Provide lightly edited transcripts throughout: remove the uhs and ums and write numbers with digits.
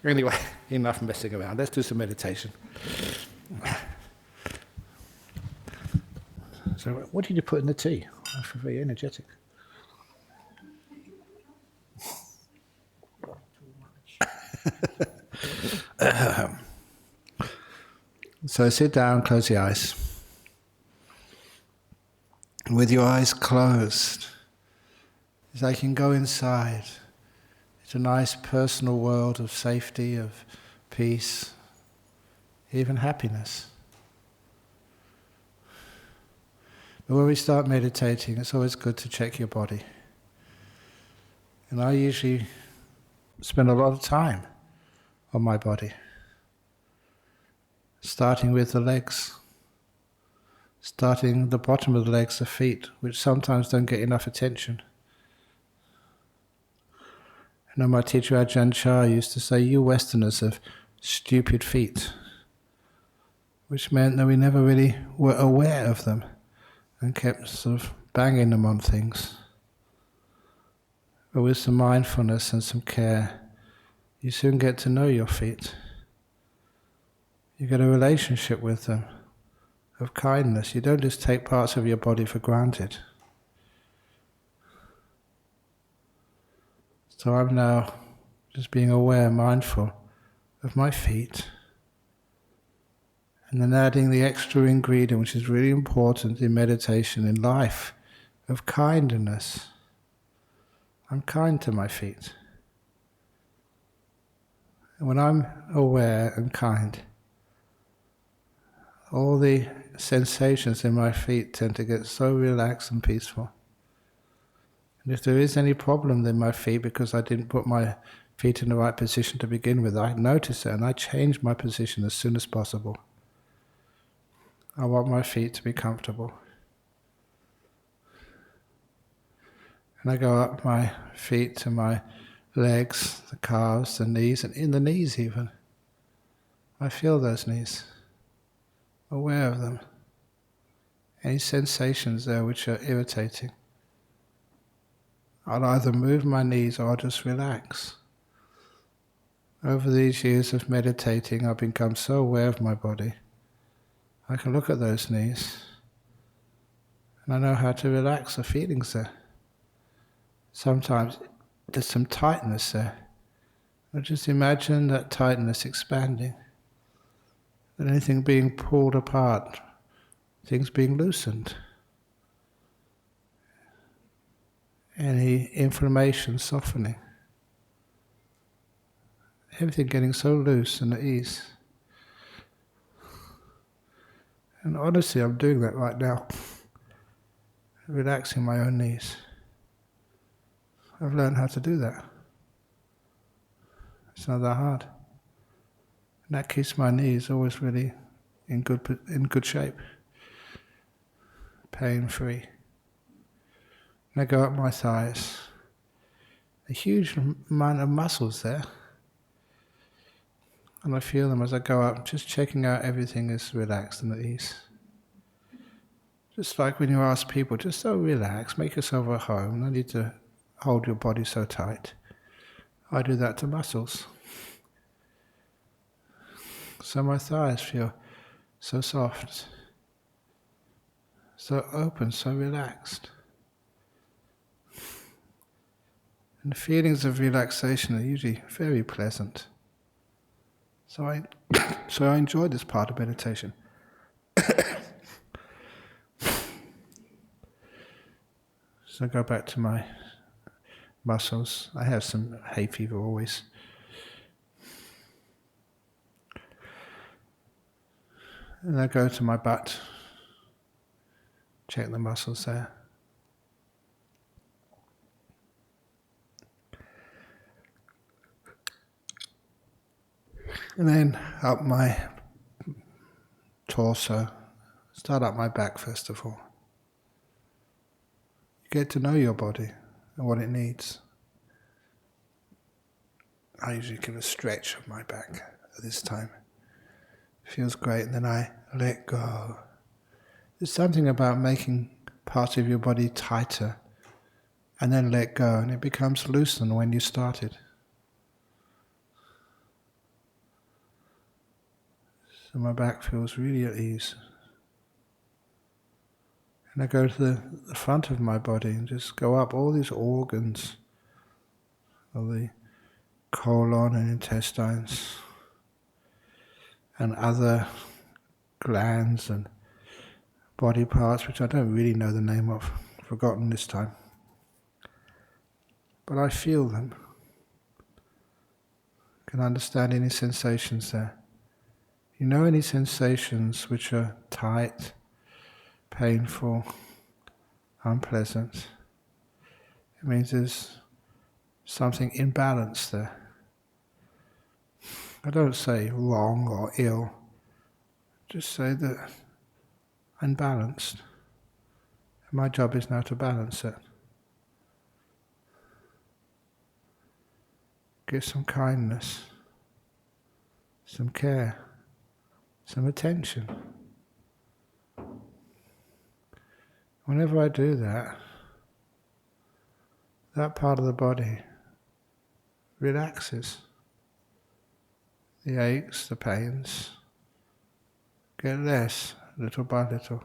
Anyway, enough messing around. Let's do some meditation. So, what did you put in the tea? I feel very energetic. So sit down, close the eyes. With your eyes closed, it's like you can go inside. It's a nice personal world of safety, of peace, even happiness. But when we start meditating, it's always good to check your body. And I usually spend a lot of time on my body, starting with the legs, starting the bottom of the legs, the feet, which sometimes don't get enough attention. I know my teacher Ajahn Brahm used to say, "You Westerners have stupid feet," which meant that we never really were aware of them and kept sort of banging them on things. But with some mindfulness and some care, you soon get to know your feet. You get a relationship with them of kindness. You don't just take parts of your body for granted. So I'm now just being aware, mindful of my feet, and then adding the extra ingredient, which is really important in meditation, in life, of kindness. I'm kind to my feet. And when I'm aware and kind, all the sensations in my feet tend to get so relaxed and peaceful. And if there is any problem in my feet because I didn't put my feet in the right position to begin with, I notice it and I change my position as soon as possible. I want my feet to be comfortable. And I go up my feet to my legs, the calves, the knees, and in the knees even. I feel those knees, aware of them. Any sensations there which are irritating, I'll either move my knees or I'll just relax. Over these years of meditating, I've become so aware of my body. I can look at those knees and I know how to relax the feelings there. Sometimes there's some tightness there. I just imagine that tightness expanding, that anything being pulled apart, things being loosened. Any inflammation softening. Everything getting so loose and at ease. And honestly, I'm doing that right now. Relaxing my own knees. I've learned how to do that. It's not that hard. And that keeps my knees always really in good shape. Pain-free. And I go up my thighs. A huge amount of muscles there. And I feel them as I go up, just checking out everything is relaxed and at ease. Just like when you ask people, just so relax, make yourself at home, no need to hold your body so tight. I do that to muscles. So my thighs feel so soft, so open, so relaxed. And the feelings of relaxation are usually very pleasant. So I enjoy this part of meditation. So I go back to my muscles. I have some hay fever always. And I go to my butt, check the muscles there. And then up my torso, start up my back first of all. You get to know your body and what it needs. I usually give a stretch of my back at this time. It feels great, and then I let go. There's something about making parts of your body tighter and then let go, and it becomes loosened when you started. So my back feels really at ease. And I go to the front of my body and just go up all these organs of the colon and intestines and other glands and body parts which I don't really know the name of, forgotten this time. But I feel them. Can understand any sensations there. You know any sensations which are tight, painful, unpleasant? It means there's something imbalanced there. I don't say wrong or ill, just say that I'm balanced. And my job is now to balance it. Give some kindness, some care, some attention. Whenever I do that, that part of the body relaxes. The aches, the pains get less, little by little.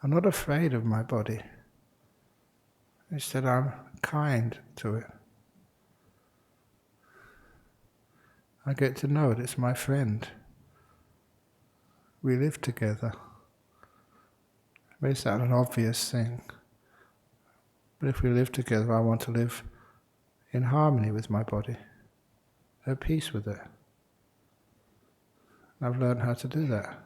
I'm not afraid of my body. Instead, I'm kind to it. I get to know it, it's my friend. We live together. It may sound an obvious thing, but if we live together, I want to live in harmony with my body, at peace with it. And I've learned how to do that.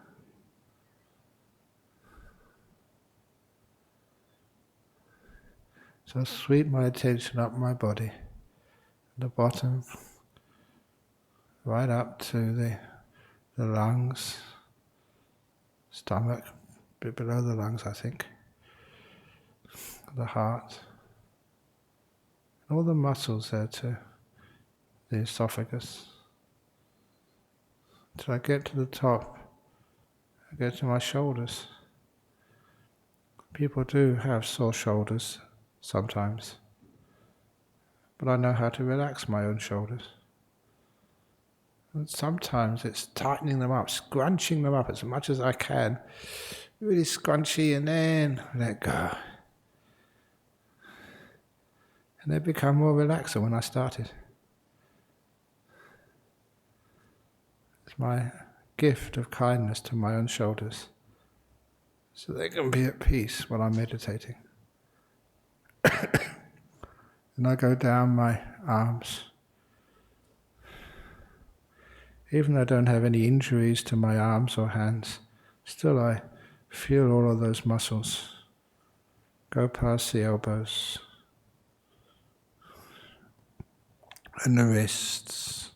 So I sweep my attention up my body, the bottom, right up to the lungs, stomach, a bit below the lungs I think, the heart, all the muscles there too, the esophagus. Till I get to the top, I get to my shoulders. People do have sore shoulders sometimes, but I know how to relax my own shoulders. And sometimes it's tightening them up, scrunching them up as much as I can, really scrunchy, and then let go. And they become more relaxed than when I started. It's my gift of kindness to my own shoulders, so they can be at peace while I'm meditating. And I go down my arms. Even though I don't have any injuries to my arms or hands, still I feel all of those muscles go past the elbows and the wrists,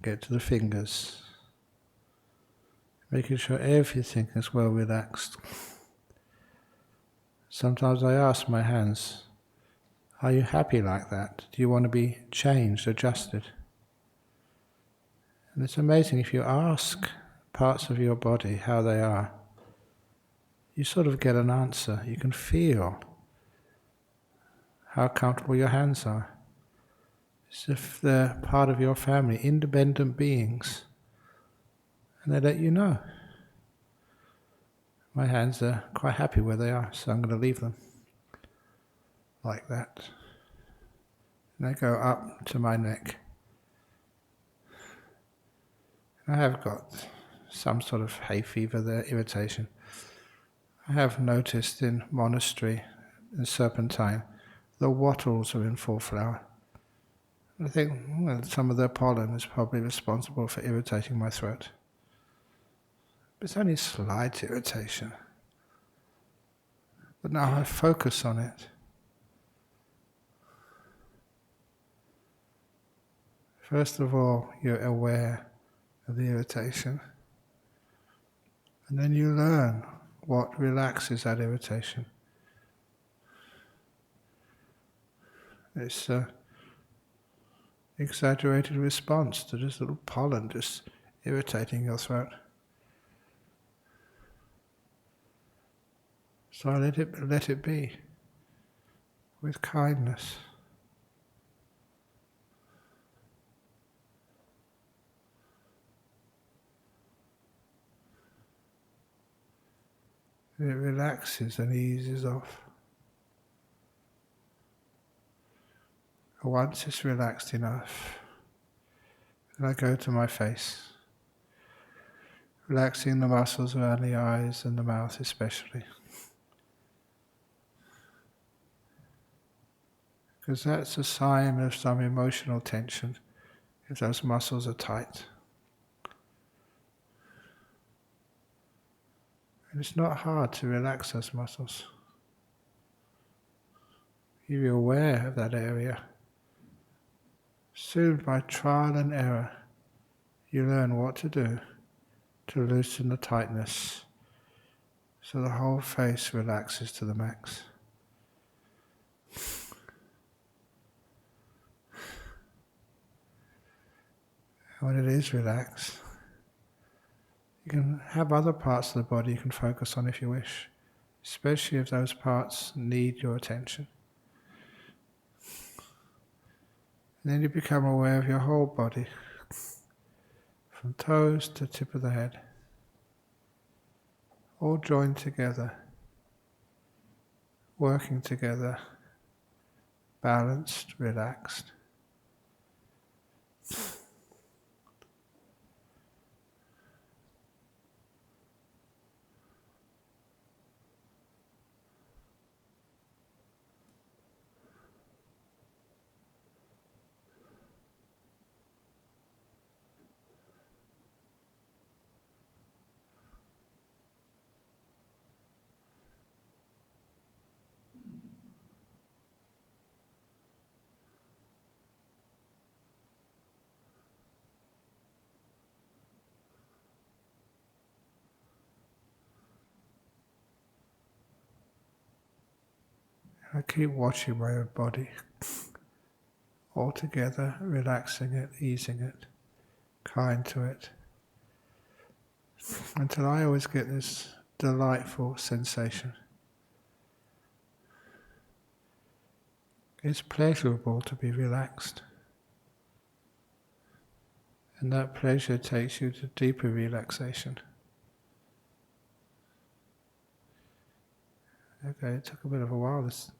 get to the fingers, making sure everything is well relaxed. Sometimes I ask my hands, are you happy like that? Do you want to be changed, adjusted? And it's amazing, if you ask parts of your body how they are, you sort of get an answer. You can feel how comfortable your hands are. As if they're part of your family, independent beings, and they let you know. My hands are quite happy where they are, so I'm going to leave them like that. And they go up to my neck. I have got some sort of hay fever there, irritation. I have noticed in monastery, in Serpentine, the wattles are in full flower. I think some of their pollen is probably responsible for irritating my throat. But it's only slight irritation. But now I focus on it. First of all, you're aware of the irritation. And then you learn what relaxes that irritation. It's an exaggerated response to this little pollen just irritating your throat. So I let it be with kindness. it relaxes and eases off. And once it's relaxed enough, then I go to my face, relaxing the muscles around the eyes and the mouth especially. Because that's a sign of some emotional tension, if those muscles are tight. And it's not hard to relax those muscles. If you're aware of that area, soon by trial and error, you learn what to do to loosen the tightness so the whole face relaxes to the max. When it is relaxed, you can have other parts of the body you can focus on if you wish, especially if those parts need your attention. And then you become aware of your whole body, from toes to tip of the head, all joined together, working together, balanced, relaxed. I keep watching my own body, all together, relaxing it, easing it, kind to it, until I always get this delightful sensation. It's pleasurable to be relaxed, and that pleasure takes you to deeper relaxation. Okay, it took a bit of a while this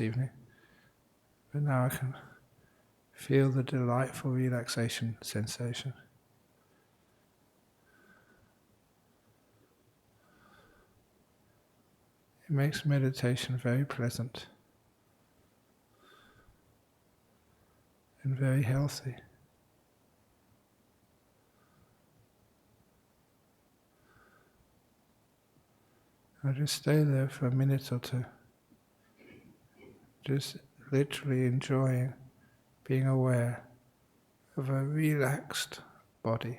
evening, but now I can feel the delightful relaxation sensation. It makes meditation very pleasant and very healthy. I just stay there for a minute or two, just literally enjoying being aware of a relaxed body.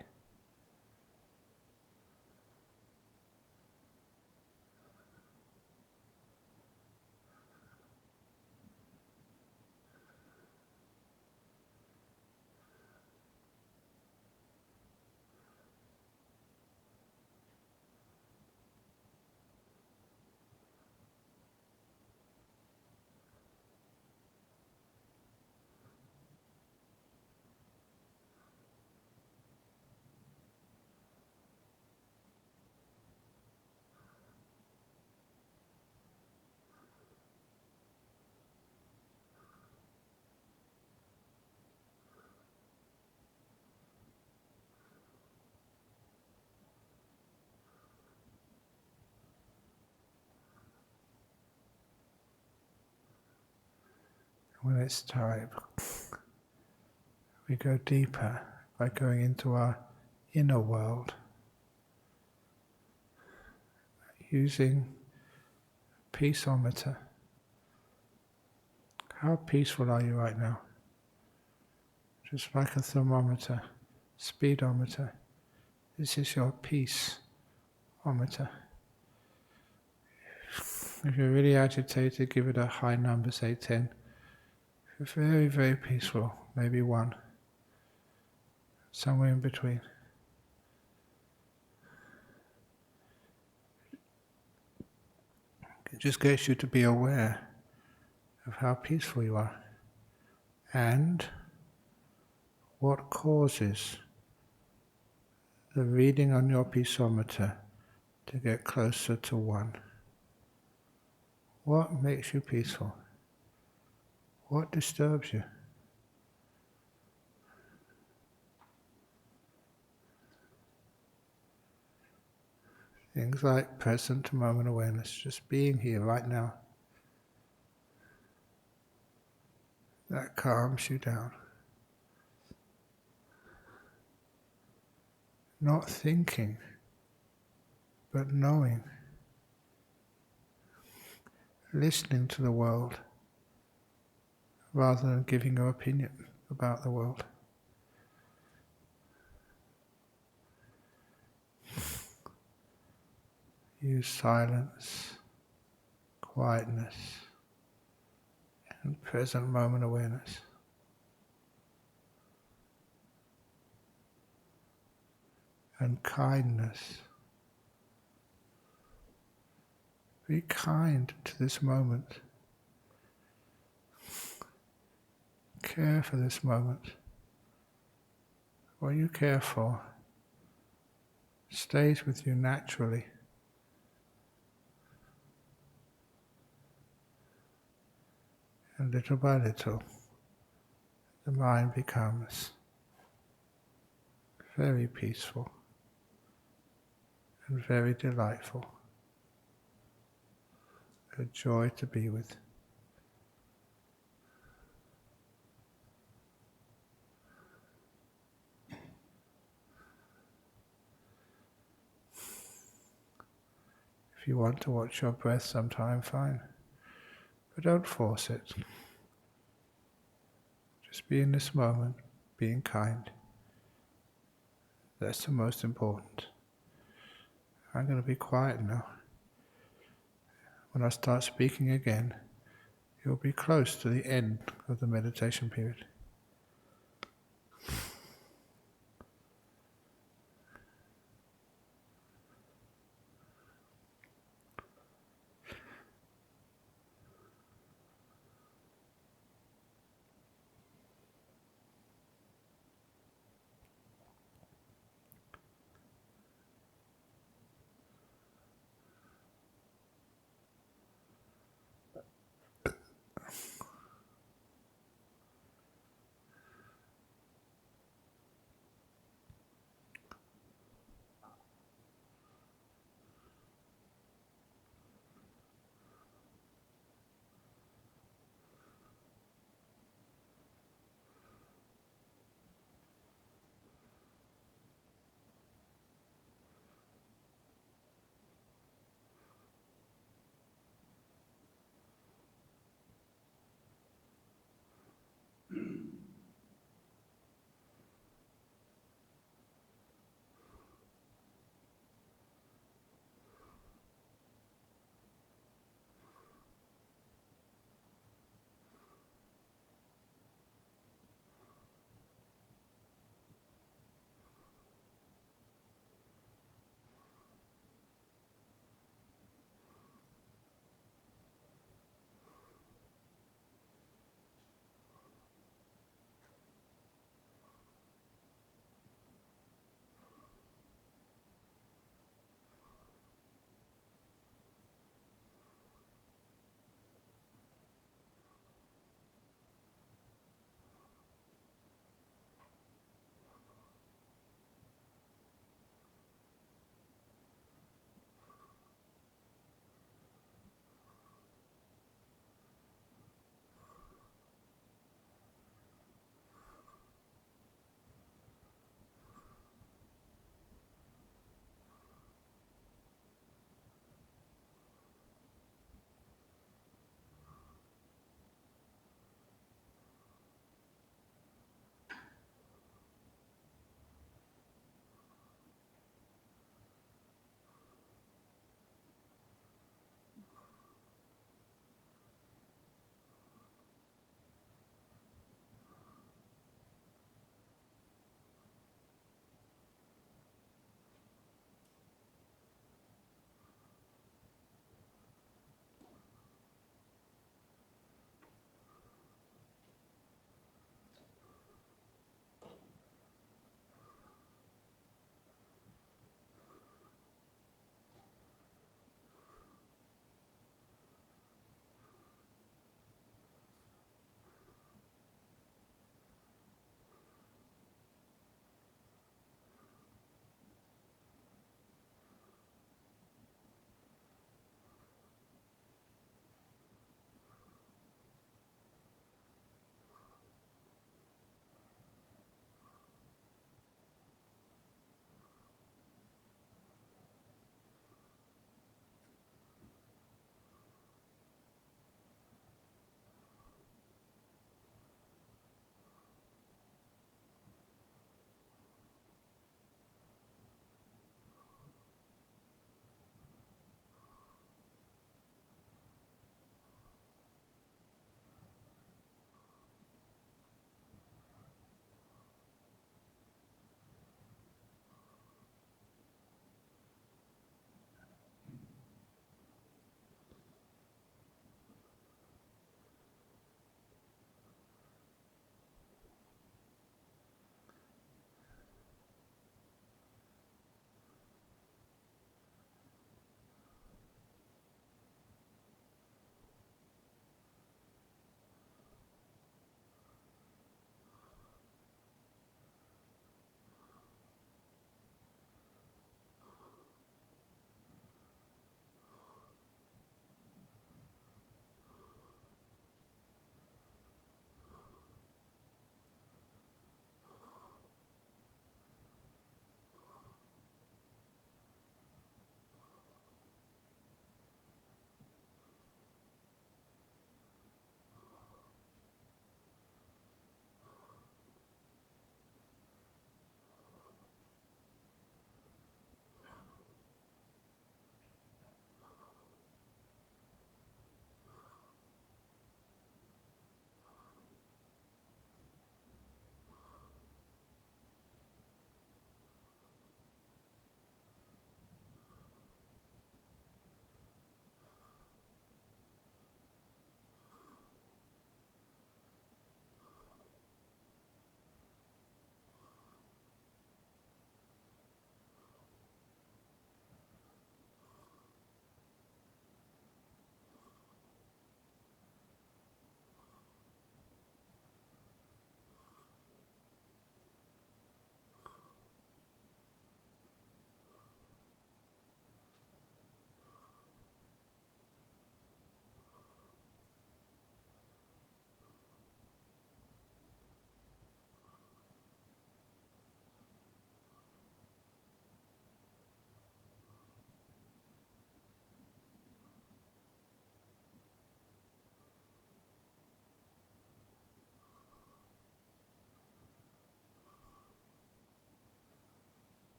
When it's time, we go deeper by going into our inner world, using peaceometer. How peaceful are you right now? Just like a thermometer, speedometer. This is your peaceometer. If you're really agitated, give it a high number, say 10. If you're very, very peaceful, maybe 1. Somewhere in between. It just gets you to be aware of how peaceful you are and what causes the reading on your peaceometer to get closer to 1. What makes you peaceful? What disturbs you? Things like present moment awareness, just being here right now. That calms you down. Not thinking, but knowing. Listening to the world rather than giving your opinion about the world. Use silence, quietness, and present moment awareness. And kindness. Be kind to this moment. Care for this moment. What you care for stays with you naturally. And little by little, the mind becomes very peaceful and very delightful. A joy to be with. If you want to watch your breath sometime, fine. But don't force it. Just be in this moment, being kind. That's the most important. I'm going to be quiet now. When I start speaking again, you'll be close to the end of the meditation period.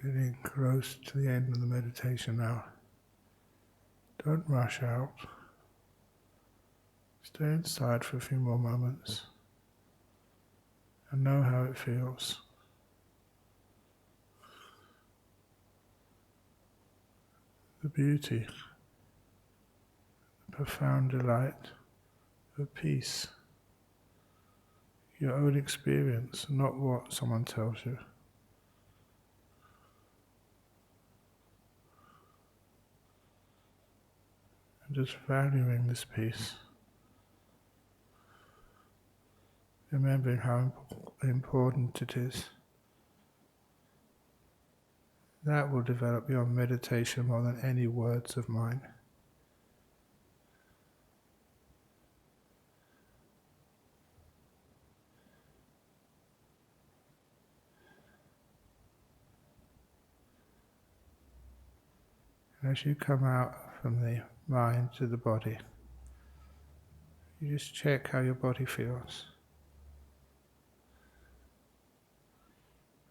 Getting close to the end of the meditation now. Don't rush out. Stay inside for a few more moments and know how it feels. The beauty, the profound delight of peace. Your own experience, not what someone tells you. And just valuing this peace. Remembering how important it is. That will develop your meditation more than any words of mine. And as you come out from the mind to the body, you just check how your body feels.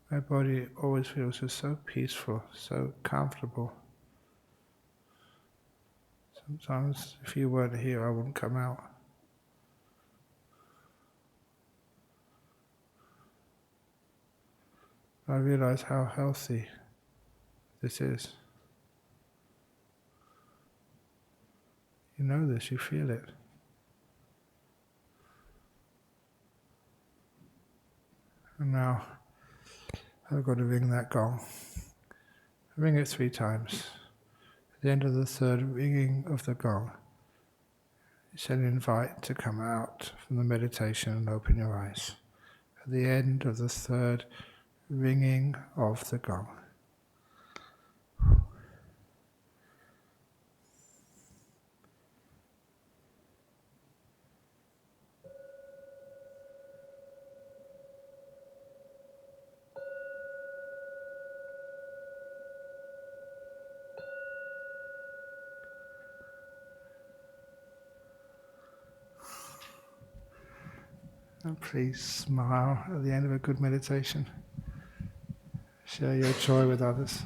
My body always feels just so peaceful, so comfortable. Sometimes if you weren't here, I wouldn't come out. I realize how healthy this is. You know this, you feel it. And now, I've got to ring that gong. Ring it 3 times. At the end of the 3rd ringing of the gong, it's an invite to come out from the meditation and open your eyes. At the end of the 3rd ringing of the gong. And please smile at the end of a good meditation. Share your joy with others.